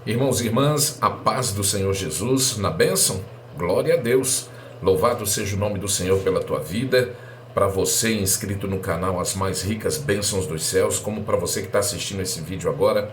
Irmãos e irmãs, a paz do Senhor Jesus na bênção, glória a Deus. Louvado seja o nome do Senhor pela tua vida, para você inscrito no canal As Mais Ricas Bênçãos dos Céus, como para você que está assistindo esse vídeo agora.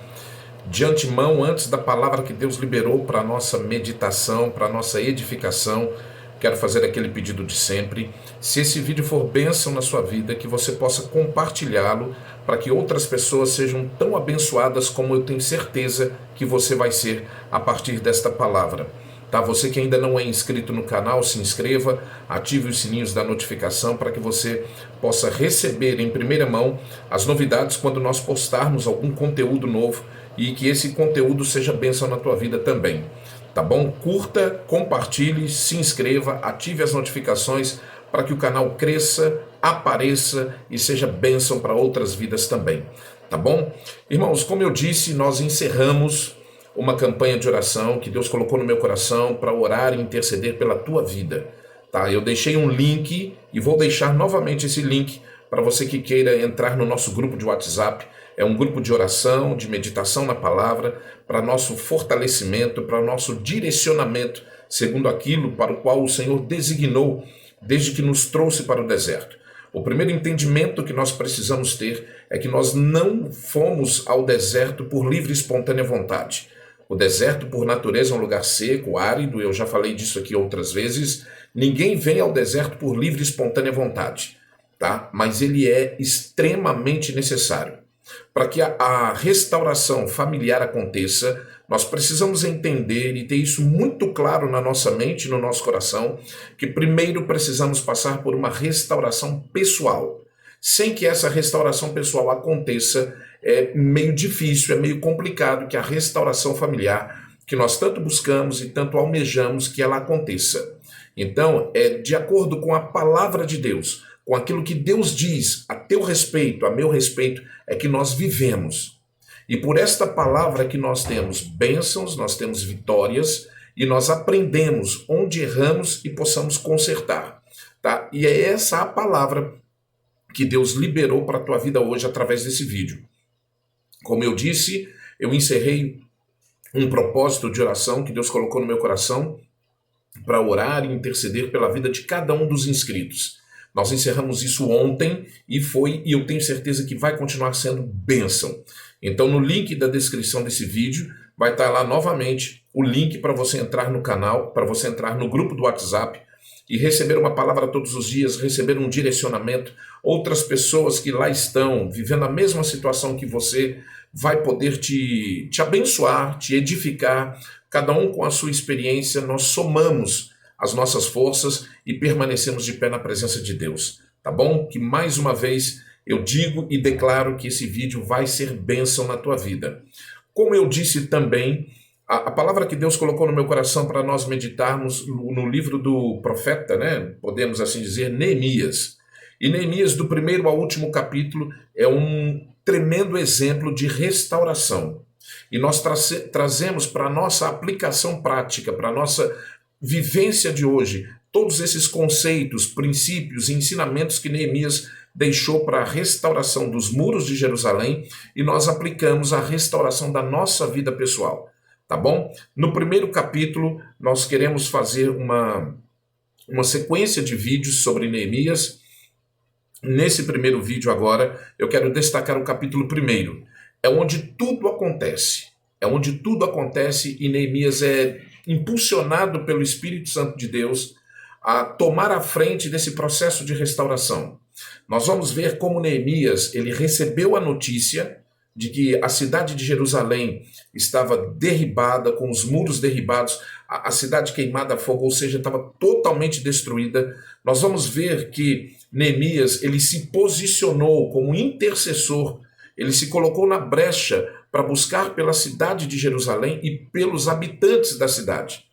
De antemão, antes da palavra que Deus liberou para a nossa meditação, para a nossa edificação, quero fazer aquele pedido de sempre. Se esse vídeo for bênção na sua vida, que você possa compartilhá-lo para que outras pessoas sejam tão abençoadas como eu tenho certeza que você vai ser a partir desta palavra. Tá? Você que ainda não é inscrito no canal, se inscreva, ative os sininhos da notificação para que você possa receber em primeira mão as novidades quando nós postarmos algum conteúdo novo e que esse conteúdo seja bênção na tua vida também. Tá bom? Curta, compartilhe, se inscreva, ative as notificações para que o canal cresça, apareça e seja bênção para outras vidas também. Tá bom? Irmãos, como eu disse, nós encerramos uma campanha de oração que Deus colocou no meu coração para orar e interceder pela tua vida. Tá? Eu deixei um link e vou deixar novamente esse link para você que queira entrar no nosso grupo de WhatsApp. É um grupo de oração, de meditação na palavra, para nosso fortalecimento, para nosso direcionamento, segundo aquilo para o qual o Senhor designou, desde que nos trouxe para o deserto. O primeiro entendimento que nós precisamos ter é que nós não fomos ao deserto por livre e espontânea vontade. O deserto, por natureza, é um lugar seco, árido, eu já falei disso aqui outras vezes. Ninguém vem ao deserto por livre e espontânea vontade, tá? Mas ele é extremamente necessário. Para que a restauração familiar aconteça, nós precisamos entender e ter isso muito claro na nossa mente e no nosso coração, que primeiro precisamos passar por uma restauração pessoal. Sem que essa restauração pessoal aconteça, é meio difícil, é meio complicado que a restauração familiar, que nós tanto buscamos e tanto almejamos que ela aconteça. Então, é de acordo com a palavra de Deus, com aquilo que Deus diz a teu respeito, a meu respeito, é que nós vivemos. E por esta palavra que nós temos bênçãos, nós temos vitórias, e nós aprendemos onde erramos e possamos consertar. Tá? E é essa a palavra que Deus liberou para a tua vida hoje através desse vídeo. Como eu disse, eu encerrei um propósito de oração que Deus colocou no meu coração para orar e interceder pela vida de cada um dos inscritos. Nós encerramos isso ontem e eu tenho certeza que vai continuar sendo bênção. Então, no link da descrição desse vídeo, vai estar lá novamente o link para você entrar no canal, para você entrar no grupo do WhatsApp e receber uma palavra todos os dias, receber um direcionamento. Outras pessoas que lá estão vivendo a mesma situação que você vai poder te abençoar, te edificar, cada um com a sua experiência. Nós somamos as nossas forças e permanecemos de pé na presença de Deus, tá bom? Que mais uma vez eu digo e declaro que esse vídeo vai ser bênção na tua vida. Como eu disse também, a palavra que Deus colocou no meu coração para nós meditarmos no livro do profeta, né? Podemos assim dizer, Neemias. E Neemias, do primeiro ao último capítulo, é um tremendo exemplo de restauração. E nós trazemos para a nossa aplicação prática, para a nossa vivência de hoje, todos esses conceitos, princípios e ensinamentos que Neemias deixou para a restauração dos muros de Jerusalém e nós aplicamos a restauração da nossa vida pessoal, tá bom? No primeiro capítulo, nós queremos fazer uma sequência de vídeos sobre Neemias. Nesse primeiro vídeo agora, eu quero destacar o capítulo 1, é onde tudo acontece. É onde tudo acontece e Neemias é impulsionado pelo Espírito Santo de Deus a tomar a frente desse processo de restauração. Nós vamos ver como Neemias ele recebeu a notícia de que a cidade de Jerusalém estava derribada, com os muros derribados, a cidade queimada a fogo, ou seja, estava totalmente destruída. Nós vamos ver que Neemias ele se posicionou como intercessor, ele se colocou na brecha para buscar pela cidade de Jerusalém e pelos habitantes da cidade.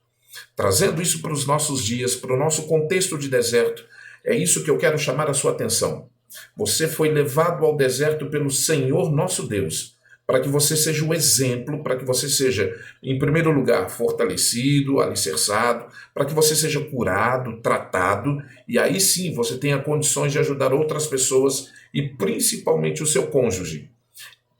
Trazendo isso para os nossos dias, para o nosso contexto de deserto, é isso que eu quero chamar a sua atenção. Você foi levado ao deserto pelo Senhor nosso Deus, para que você seja o exemplo, para que você seja, em primeiro lugar, fortalecido, alicerçado, para que você seja curado, tratado, e aí sim você tenha condições de ajudar outras pessoas e principalmente o seu cônjuge.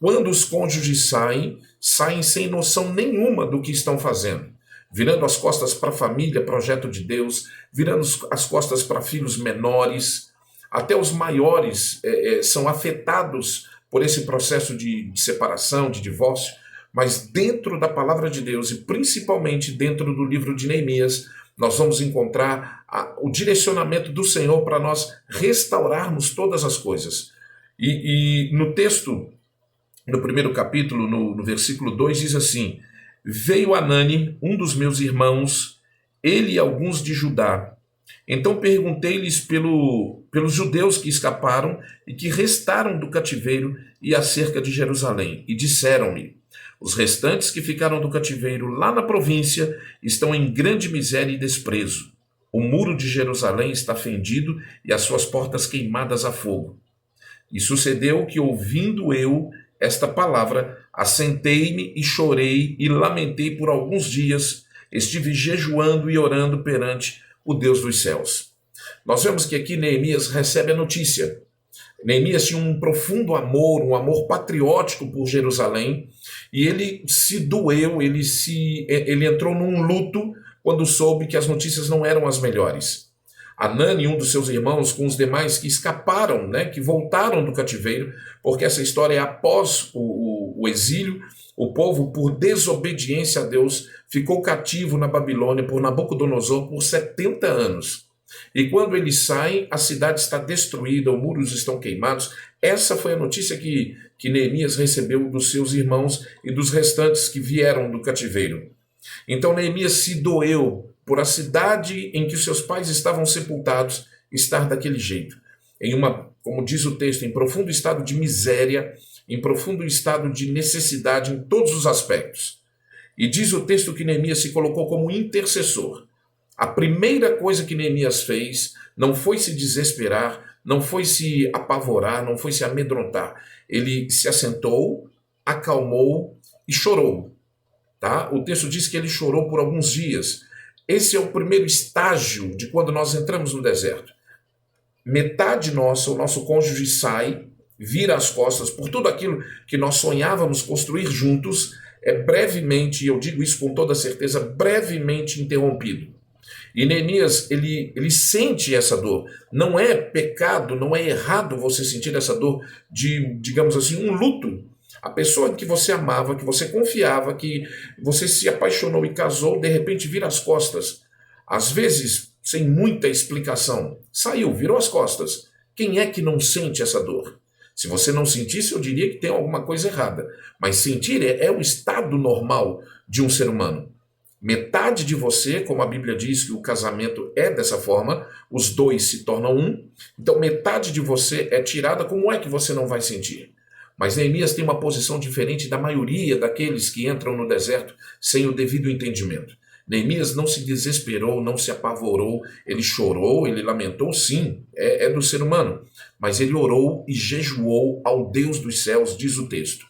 Quando os cônjuges saem, saem sem noção nenhuma do que estão fazendo, virando as costas para a família, projeto de Deus, virando as costas para filhos menores, até os maiores são afetados por esse processo de separação, de divórcio, mas dentro da palavra de Deus e principalmente dentro do livro de Neemias, nós vamos encontrar o direcionamento do Senhor para nós restaurarmos todas as coisas. E no texto, no primeiro capítulo, no versículo 2, diz assim: veio Anani, um dos meus irmãos, ele e alguns de Judá. Então perguntei-lhes pelos judeus que escaparam e que restaram do cativeiro e acerca de Jerusalém. E disseram-me: os restantes que ficaram do cativeiro lá na província estão em grande miséria e desprezo. O muro de Jerusalém está fendido e as suas portas queimadas a fogo. E sucedeu que, ouvindo eu esta palavra, assentei-me e chorei e lamentei por alguns dias. Estive jejuando e orando perante o Deus dos céus. Nós vemos que aqui Neemias recebe a notícia. Neemias tinha um profundo amor, um amor patriótico por Jerusalém, e ele se doeu, ele entrou num luto quando soube que as notícias não eram as melhores. Anani, um dos seus irmãos, com os demais que escaparam, que voltaram do cativeiro, porque essa história é após o exílio, o povo, por desobediência a Deus, ficou cativo na Babilônia por Nabucodonosor por 70 anos. E quando eles saem, a cidade está destruída, os muros estão queimados. Essa foi a notícia que Neemias recebeu dos seus irmãos e dos restantes que vieram do cativeiro. Então Neemias se doeu por a cidade em que seus pais estavam sepultados estar daquele jeito. Como diz o texto, em profundo estado de miséria, em profundo estado de necessidade em todos os aspectos. E diz o texto que Neemias se colocou como intercessor. A primeira coisa que Neemias fez não foi se desesperar, não foi se apavorar, não foi se amedrontar. Ele se assentou, acalmou e chorou. Tá? O texto diz que ele chorou por alguns dias. Esse é o primeiro estágio de quando nós entramos no deserto. Metade nossa, o nosso cônjuge sai, vira as costas por tudo aquilo que nós sonhávamos construir juntos, é brevemente, e eu digo isso com toda certeza, brevemente interrompido. E Neemias, ele sente essa dor. Não é pecado, não é errado você sentir essa dor de, digamos assim, um luto. A pessoa que você amava, que você confiava, que você se apaixonou e casou, de repente vira as costas. Às vezes, sem muita explicação. Saiu, virou as costas. Quem é que não sente essa dor? Se você não sentisse, eu diria que tem alguma coisa errada. Mas sentir é o estado normal de um ser humano. Metade de você, como a Bíblia diz que o casamento é dessa forma, os dois se tornam um, então metade de você é tirada, como é que você não vai sentir? Mas Neemias tem uma posição diferente da maioria daqueles que entram no deserto sem o devido entendimento. Neemias não se desesperou, não se apavorou, ele chorou, ele lamentou, sim, é do ser humano, mas ele orou e jejuou ao Deus dos céus, diz o texto.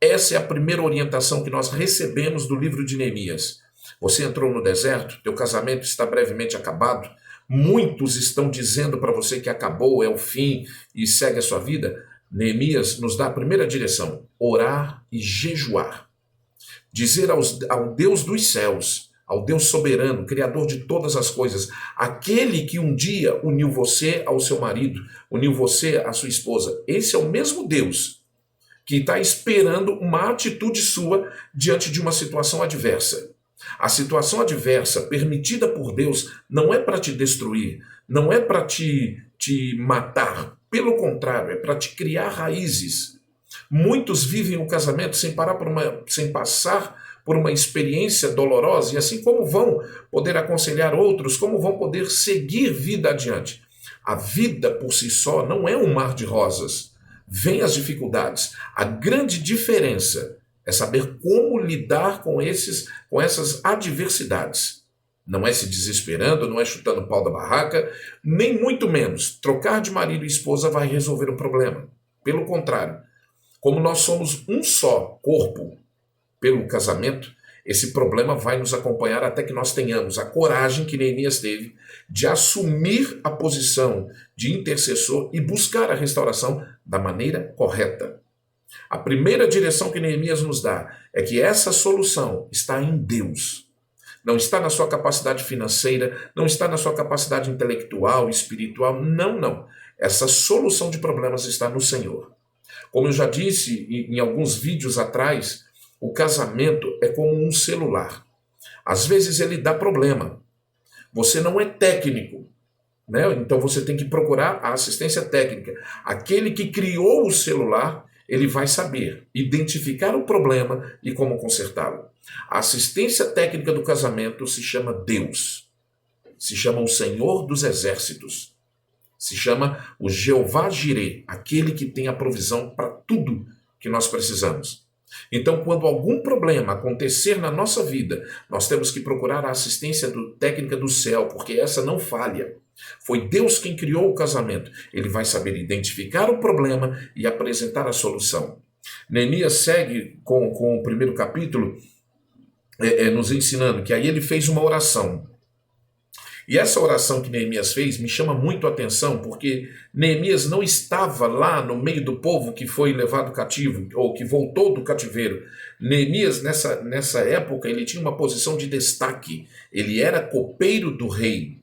Essa é a primeira orientação que nós recebemos do livro de Neemias. Você entrou no deserto, teu casamento está brevemente acabado, muitos estão dizendo para você que acabou, é o fim e segue a sua vida. Neemias nos dá a primeira direção: orar e jejuar. Dizer ao Deus dos céus, ao Deus soberano, Criador de todas as coisas, aquele que um dia uniu você ao seu marido, uniu você à sua esposa, esse é o mesmo Deus que está esperando uma atitude sua diante de uma situação adversa. A situação adversa permitida por Deus não é para te destruir, não é para te matar. Pelo contrário, é para te criar raízes. Muitos vivem o casamento sem passar por uma experiência dolorosa, e assim como vão poder aconselhar outros, como vão poder seguir vida adiante. A vida por si só não é um mar de rosas. Vêm as dificuldades. A grande diferença é saber como lidar com essas adversidades. Não é se desesperando, não é chutando o pau da barraca, nem muito menos. Trocar de marido e esposa vai resolver o problema. Pelo contrário, como nós somos um só corpo pelo casamento, esse problema vai nos acompanhar até que nós tenhamos a coragem que Neemias teve de assumir a posição de intercessor e buscar a restauração da maneira correta. A primeira direção que Neemias nos dá é que essa solução está em Deus. Não está na sua capacidade financeira, não está na sua capacidade intelectual, espiritual, não. Essa solução de problemas está no Senhor. Como eu já disse em alguns vídeos atrás, o casamento é como um celular. Às vezes ele dá problema. Você não é técnico, né? Então você tem que procurar a assistência técnica. Aquele que criou o celular, ele vai saber identificar o problema e como consertá-lo. A assistência técnica do casamento se chama Deus, se chama o Senhor dos Exércitos, se chama o Jeová Jireh, aquele que tem a provisão para tudo que nós precisamos. Então, quando algum problema acontecer na nossa vida, nós temos que procurar a assistência técnica do céu, porque essa não falha. Foi Deus quem criou o casamento. Ele vai saber identificar o problema e apresentar a solução. Neemias segue com o primeiro capítulo, nos ensinando que aí ele fez uma oração. E essa oração que Neemias fez me chama muito a atenção, porque Neemias não estava lá no meio do povo que foi levado cativo, ou que voltou do cativeiro. Neemias, nessa época, ele tinha uma posição de destaque. Ele era copeiro do rei.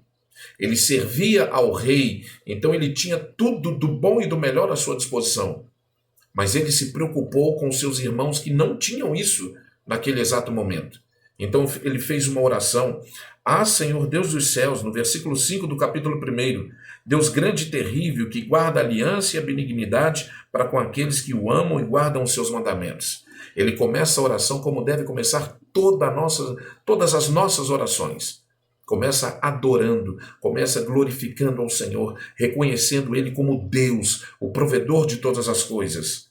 Ele servia ao rei, então ele tinha tudo do bom e do melhor à sua disposição. Mas ele se preocupou com seus irmãos que não tinham isso naquele exato momento. Então ele fez uma oração. Ah, Senhor Deus dos céus, no versículo 5 do capítulo 1, Deus grande e terrível, que guarda a aliança e a benignidade para com aqueles que o amam e guardam os seus mandamentos. Ele começa a oração como deve começar todas as nossas orações. Começa adorando, começa glorificando ao Senhor, reconhecendo Ele como Deus, o provedor de todas as coisas.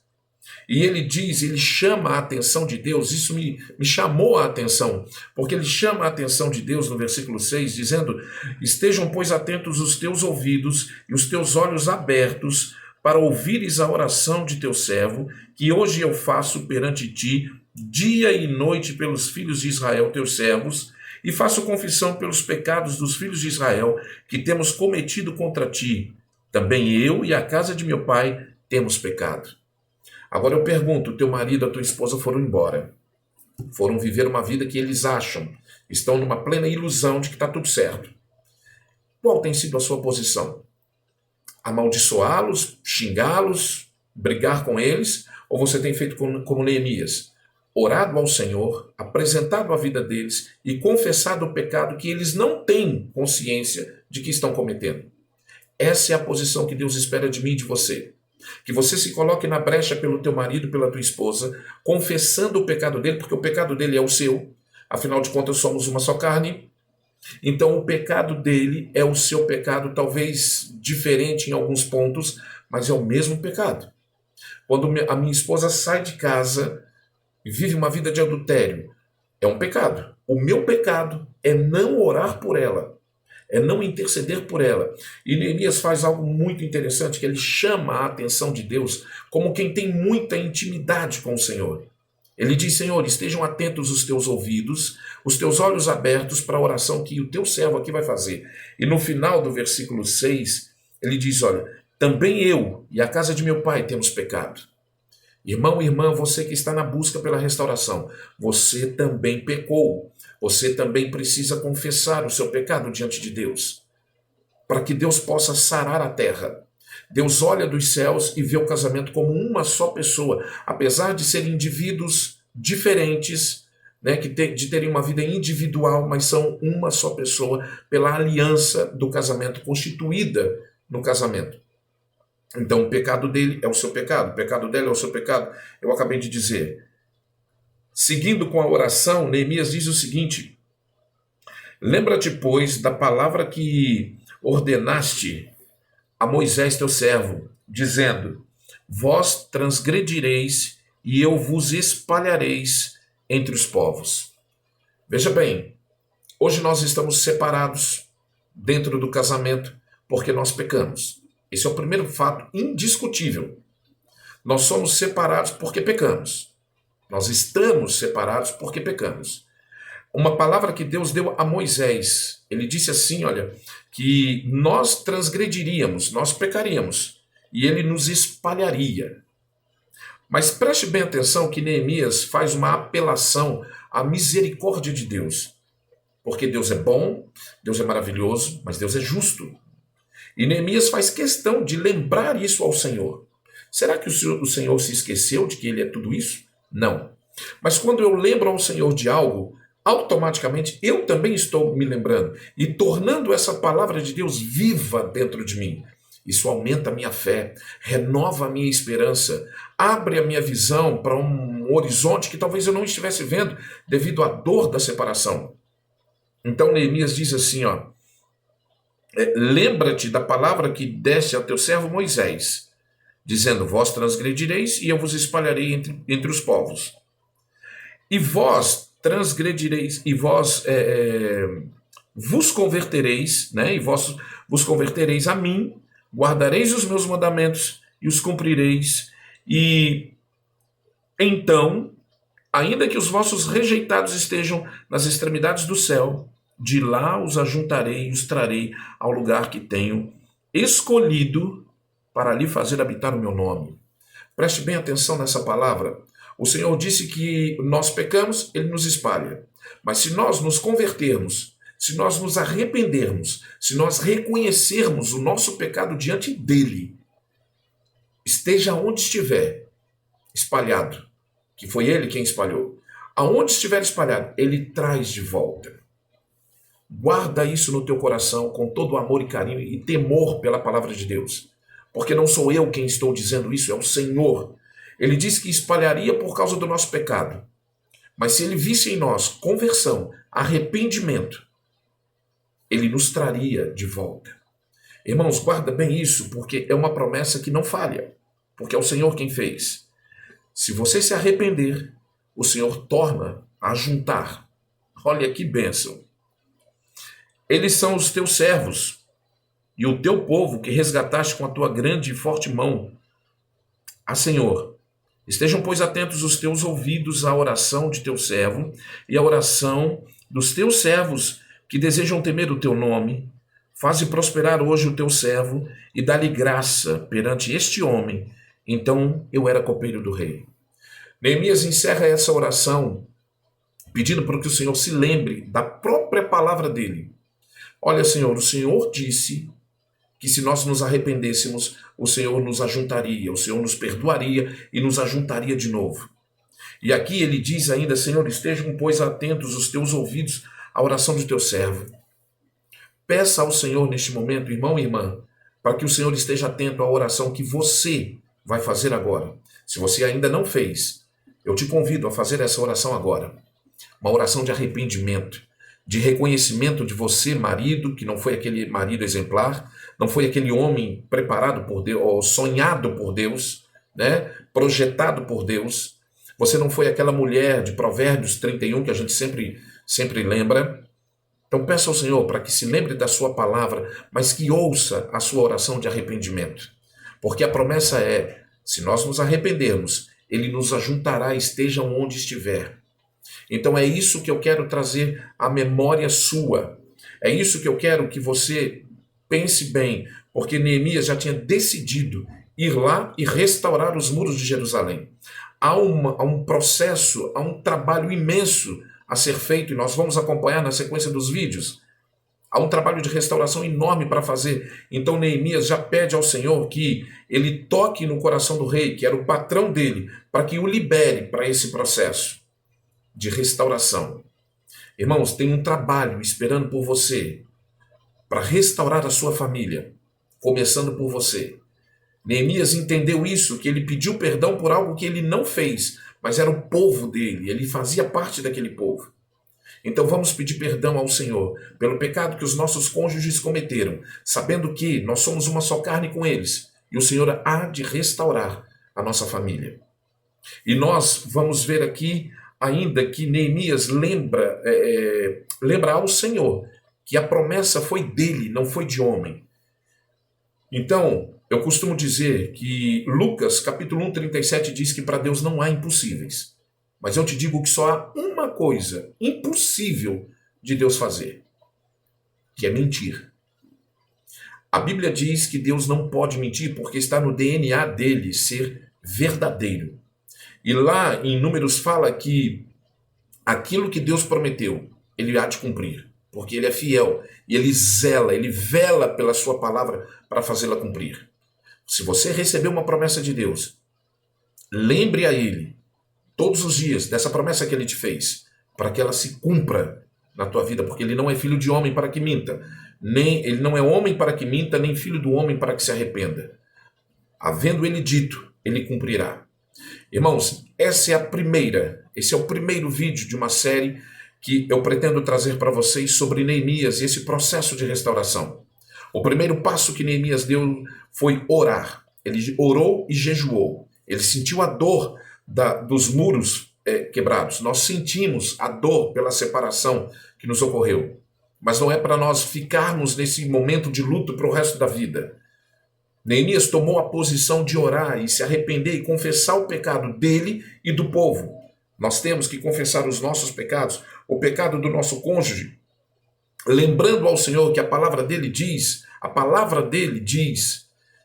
E ele chama a atenção de Deus, isso me chamou a atenção, porque ele chama a atenção de Deus no versículo 6, dizendo: estejam, pois, atentos os teus ouvidos e os teus olhos abertos para ouvires a oração de teu servo, que hoje eu faço perante ti, dia e noite pelos filhos de Israel, teus servos, e faço confissão pelos pecados dos filhos de Israel que temos cometido contra ti. Também eu e a casa de meu pai temos pecado. Agora eu pergunto, teu marido, a tua esposa foram embora. Foram viver uma vida que eles acham, estão numa plena ilusão de que está tudo certo. Qual tem sido a sua posição? Amaldiçoá-los, xingá-los, brigar com eles? Ou você tem feito como Neemias? Orado ao Senhor, apresentado a vida deles e confessado o pecado que eles não têm consciência de que estão cometendo. Essa é a posição que Deus espera de mim e de você. Que você se coloque na brecha pelo teu marido, pela tua esposa, confessando o pecado dele, porque o pecado dele é o seu. Afinal de contas, somos uma só carne. Então, o pecado dele é o seu pecado, talvez diferente em alguns pontos, mas é o mesmo pecado. Quando a minha esposa sai de casa e vive uma vida de adultério, é um pecado. O meu pecado é não orar por ela, é não interceder por ela. E Neemias faz algo muito interessante, que ele chama a atenção de Deus como quem tem muita intimidade com o Senhor. Ele diz: Senhor, estejam atentos os teus ouvidos, os teus olhos abertos para a oração que o teu servo aqui vai fazer. E no final do versículo 6, ele diz: olha, também eu e a casa de meu pai temos pecado. Irmão e irmã, você que está na busca pela restauração, você também pecou. Você também precisa confessar o seu pecado diante de Deus, para que Deus possa sarar a terra. Deus olha dos céus e vê o casamento como uma só pessoa, apesar de serem indivíduos diferentes, né, de terem uma vida individual, mas são uma só pessoa pela aliança do casamento, constituída no casamento. Então o pecado dele é o seu pecado, o pecado dela é o seu pecado. Eu acabei de dizer. Seguindo com a oração, Neemias diz o seguinte: lembra-te, pois, da palavra que ordenaste a Moisés teu servo, dizendo: vós transgredireis e eu vos espalhareis entre os povos. Veja bem, hoje nós estamos separados dentro do casamento porque nós pecamos. Esse é o primeiro fato indiscutível. Nós somos separados porque pecamos. Nós estamos separados porque pecamos. Uma palavra que Deus deu a Moisés, ele disse assim, olha, que nós transgrediríamos, nós pecaríamos, e ele nos espalharia. Mas preste bem atenção que Neemias faz uma apelação à misericórdia de Deus. Porque Deus é bom, Deus é maravilhoso, mas Deus é justo. E Neemias faz questão de lembrar isso ao Senhor. Será que o Senhor se esqueceu de que Ele é tudo isso? Não. Mas quando eu lembro ao Senhor de algo, automaticamente eu também estou me lembrando e tornando essa palavra de Deus viva dentro de mim. Isso aumenta a minha fé, renova a minha esperança, abre a minha visão para um horizonte que talvez eu não estivesse vendo devido à dor da separação. Então Neemias diz assim, ó, lembra-te da palavra que deste ao teu servo Moisés, dizendo, vós transgredireis e eu vos espalharei entre os povos. E vós transgredireis, e vós vos convertereis, né? E vós vos convertereis a mim, guardareis os meus mandamentos e os cumprireis. E então, ainda que os vossos rejeitados estejam nas extremidades do céu, de lá os ajuntarei e os trarei ao lugar que tenho escolhido para ali fazer habitar o meu nome. Preste bem atenção nessa palavra. O Senhor disse que nós pecamos, Ele nos espalha. Mas se nós nos convertermos, se nós nos arrependermos, se nós reconhecermos o nosso pecado diante dEle, esteja onde estiver espalhado, que foi Ele quem espalhou, aonde estiver espalhado, Ele traz de volta. Guarda isso no teu coração com todo amor e carinho e temor pela palavra de Deus. Porque não sou eu quem estou dizendo isso, é o Senhor. Ele disse que espalharia por causa do nosso pecado. Mas se Ele visse em nós conversão, arrependimento, Ele nos traria de volta. Irmãos, guarda bem isso, porque é uma promessa que não falha. Porque é o Senhor quem fez. Se você se arrepender, o Senhor torna a juntar. Olha que bênção. Eles são os teus servos e o teu povo que resgataste com a tua grande e forte mão. Senhor, estejam, pois, atentos os teus ouvidos à oração de teu servo e à oração dos teus servos que desejam temer o teu nome. Faze prosperar hoje o teu servo e dá-lhe graça perante este homem. Então eu era copeiro do rei. Neemias encerra essa oração pedindo para que o Senhor se lembre da própria palavra dele. Olha, Senhor, o Senhor disse que se nós nos arrependêssemos, o Senhor nos ajuntaria, o Senhor nos perdoaria e nos ajuntaria de novo. E aqui ele diz ainda, Senhor, estejam, pois, atentos os teus ouvidos à oração de teu servo. Peça ao Senhor neste momento, irmão e irmã, para que o Senhor esteja atento à oração que você vai fazer agora. Se você ainda não fez, eu te convido a fazer essa oração agora. Uma oração de arrependimento, de reconhecimento de você, marido, que não foi aquele marido exemplar, não foi aquele homem preparado por Deus, ou sonhado por Deus, né? Projetado por Deus. Você não foi aquela mulher de Provérbios 31 que a gente sempre lembra. Então peça ao Senhor para que se lembre da sua palavra, mas que ouça a sua oração de arrependimento. Porque a promessa é, se nós nos arrependermos, Ele nos ajuntará, estejam onde estiver. Então é isso que eu quero trazer à memória sua. É isso que eu quero que você pense bem, porque Neemias já tinha decidido ir lá e restaurar os muros de Jerusalém. Há um processo, há um trabalho imenso a ser feito, e nós vamos acompanhar na sequência dos vídeos. Há um trabalho de restauração enorme para fazer. Então Neemias já pede ao Senhor que ele toque no coração do rei, que era o patrão dele, para que o libere para esse processo de restauração. Irmãos, tem um trabalho esperando por você para restaurar a sua família, começando por você. Neemias entendeu isso, que ele pediu perdão por algo que ele não fez, mas era o povo dele, ele fazia parte daquele povo. Então vamos pedir perdão ao Senhor pelo pecado que os nossos cônjuges cometeram, sabendo que nós somos uma só carne com eles, e o Senhor há de restaurar a nossa família. E nós vamos ver aqui ainda que Neemias lembra ao Senhor que a promessa foi dele, não foi de homem. Então, eu costumo dizer que Lucas, capítulo 1, 37, diz que para Deus não há impossíveis. Mas eu te digo que só há uma coisa impossível de Deus fazer, que é mentir. A Bíblia diz que Deus não pode mentir porque está no DNA dele ser verdadeiro. E lá em Números fala que aquilo que Deus prometeu, ele há de cumprir, porque ele é fiel e ele zela, ele vela pela sua palavra para fazê-la cumprir. Se você recebeu uma promessa de Deus, lembre a ele todos os dias dessa promessa que ele te fez, para que ela se cumpra na tua vida, porque ele não é filho de homem para que minta, nem ele não é homem para que minta, nem filho do homem para que se arrependa. Havendo ele dito, ele cumprirá. Irmãos, esse é o primeiro vídeo de uma série que eu pretendo trazer para vocês sobre Neemias e esse processo de restauração. O primeiro passo que Neemias deu foi orar. Ele orou e jejuou. Ele sentiu a dor dos muros quebrados. Nós sentimos a dor pela separação que nos ocorreu. Mas não é para nós ficarmos nesse momento de luto para o resto da vida. Neemias tomou a posição de orar e se arrepender e confessar o pecado dele e do povo. Nós temos que confessar os nossos pecados, o pecado do nosso cônjuge, lembrando ao Senhor que a palavra dele diz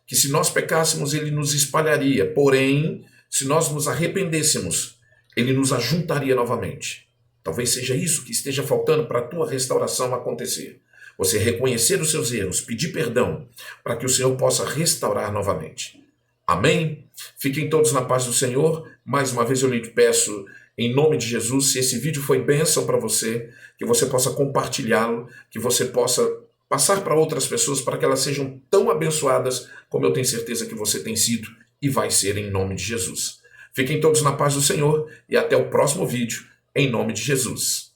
que se nós pecássemos, ele nos espalharia. Porém, se nós nos arrependêssemos, ele nos ajuntaria novamente. Talvez seja isso que esteja faltando para a tua restauração acontecer. Você reconhecer os seus erros, pedir perdão, para que o Senhor possa restaurar novamente. Amém? Fiquem todos na paz do Senhor. Mais uma vez eu lhe peço, em nome de Jesus, se esse vídeo foi bênção para você, que você possa compartilhá-lo, que você possa passar para outras pessoas, para que elas sejam tão abençoadas, como eu tenho certeza que você tem sido e vai ser em nome de Jesus. Fiquem todos na paz do Senhor e até o próximo vídeo, em nome de Jesus.